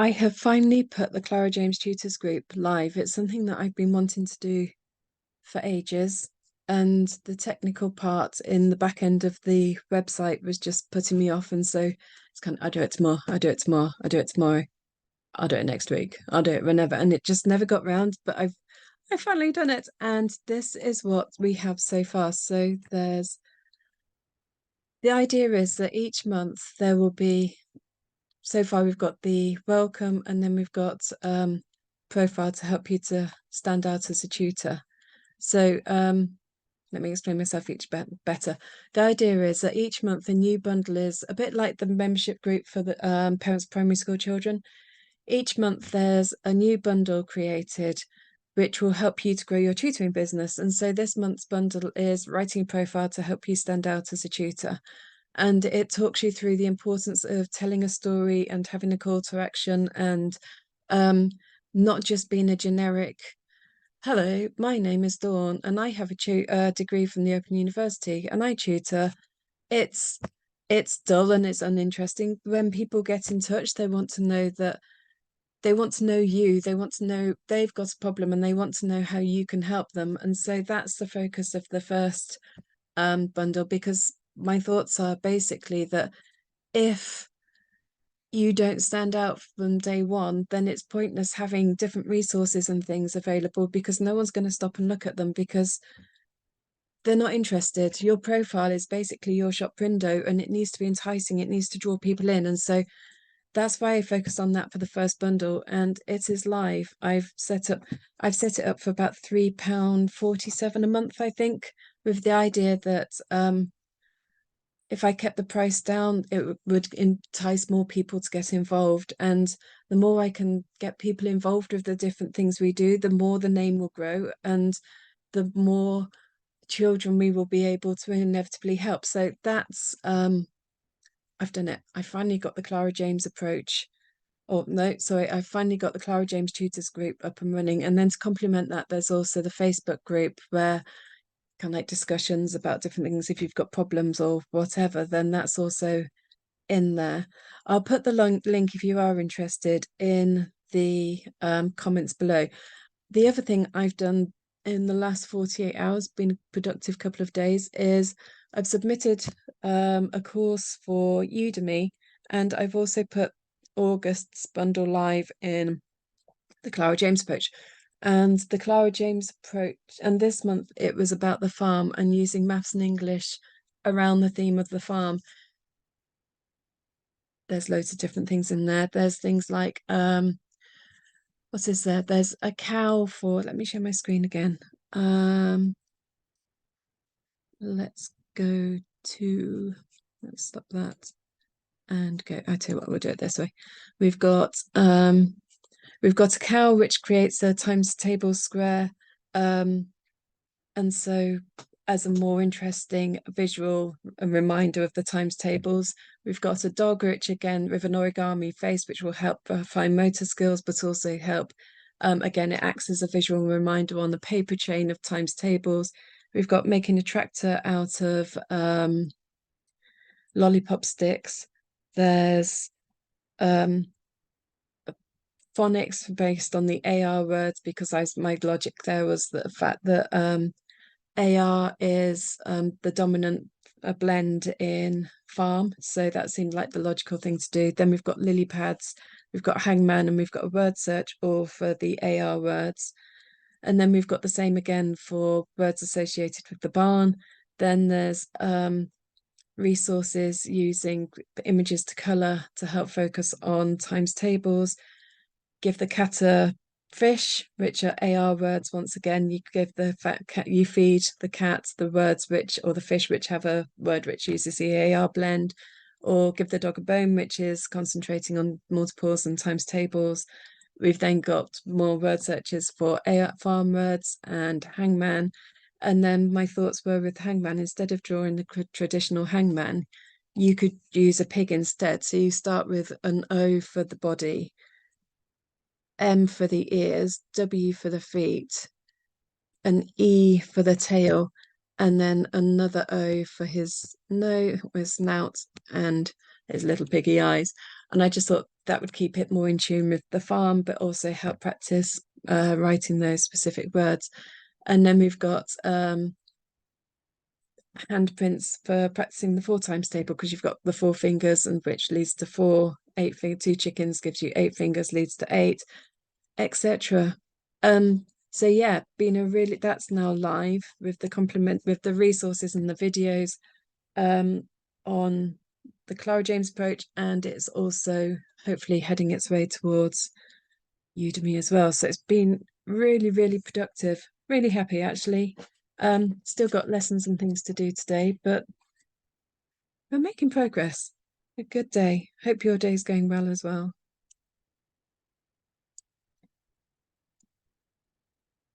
I have finally put the Clara James Tutors group live. It's something that I've been wanting to do for ages, and the technical part in the back end of the website was just putting me off. And so it's kind of, I do it tomorrow, I do it tomorrow, I do it tomorrow, I'll do it next week, I'll do it whenever. And it just never got round, but I've finally done it. And this is what we have so far. So the idea is that each month there will be, so far we've got the welcome, and then we've got profile to help you to stand out as a tutor. So let me explain myself each better. The idea is that each month a new bundle is a bit like the membership group for the parents of primary school children. Each month there's a new bundle created which will help you to grow your tutoring business. And so this month's bundle is writing a profile to help you stand out as a tutor. And it talks you through the importance of telling a story and having a call to action, and not just being a generic, hello, my name is Dawn and I have a degree from the Open University and I tutor. It's it's dull and it's uninteresting. When people get in touch, they want to know that they want to know you, they want to know they've got a problem and they want to know how you can help them. And so that's the focus of the first bundle, because my thoughts are basically that if you don't stand out from day one, then it's pointless having different resources and things available, because no one's going to stop and look at them because they're not interested. Your profile is basically your shop window and it needs to be enticing, it needs to draw people in. And so that's why I focused on that for the first bundle, and it is live. I've set it up for about £3.47 a month, I think, with the idea that if I kept the price down, it would entice more people to get involved. And the more I can get people involved with the different things we do, the more the name will grow and the more children we will be able to inevitably help. So that's I've done it. I finally got the Clara James Approach. Oh no, sorry, I finally got the Clara James Tutors group up and running. And then to complement that, there's also the Facebook group where kind of like discussions about different things. If you've got problems or whatever, then that's also in there. I'll put the link if you are interested in the comments below. The other thing I've done in the last 48 hours, been a productive couple of days, is I've submitted a course for Udemy, and I've also put August's bundle live in the Clara James Approach. And the Clara James Approach, and this month it was about the farm and using maths and English around the theme of the farm. There's loads of different things in there. There's things like what is there? There's a cow for, let me share my screen again. Let's go to, let's stop that and go. I tell you what, we'll do it this way. We've got a cow which creates a times table square. And so as a more interesting visual and reminder of the times tables, we've got a dog which again with an origami face, which will help fine motor skills, but also help. Again, it acts as a visual reminder on the paper chain of times tables. We've got making a tractor out of lollipop sticks. There's phonics based on the AR words, because my logic there was the fact that AR is the dominant blend in farm, so that seemed like the logical thing to do. Then we've got lily pads, we've got hangman, and we've got a word search all for the AR words. And then we've got the same again for words associated with the barn. Then there's resources using images to colour to help focus on times tables. Give the cat a fish, which are AR words. Once again, you give the fat cat, you feed the cat the words which, or the fish which have a word which uses the AR blend, or give the dog a bone, which is concentrating on multiples and times tables. We've then got more word searches for AR farm words and hangman. And then my thoughts were with hangman, instead of drawing the traditional hangman, you could use a pig instead. So you start with an O for the body, M for the ears, W for the feet, an E for the tail, and then another O for his nose, his snout, and his little piggy eyes. And I just thought that would keep it more in tune with the farm, but also help practice writing those specific words. And then we've got handprints for practicing the 4 times table, because you've got the 4 fingers, and which leads to 4, 8 2 chickens gives you 8 fingers, leads to 8, etc. So yeah, been a really, that's now live with the complement, with the resources and the videos on the Clara James Approach, and it's also hopefully heading its way towards Udemy as well. So it's been really, really productive. Really happy actually. Still got lessons and things to do today, but we're making progress. A good day. Hope your day's going well as well.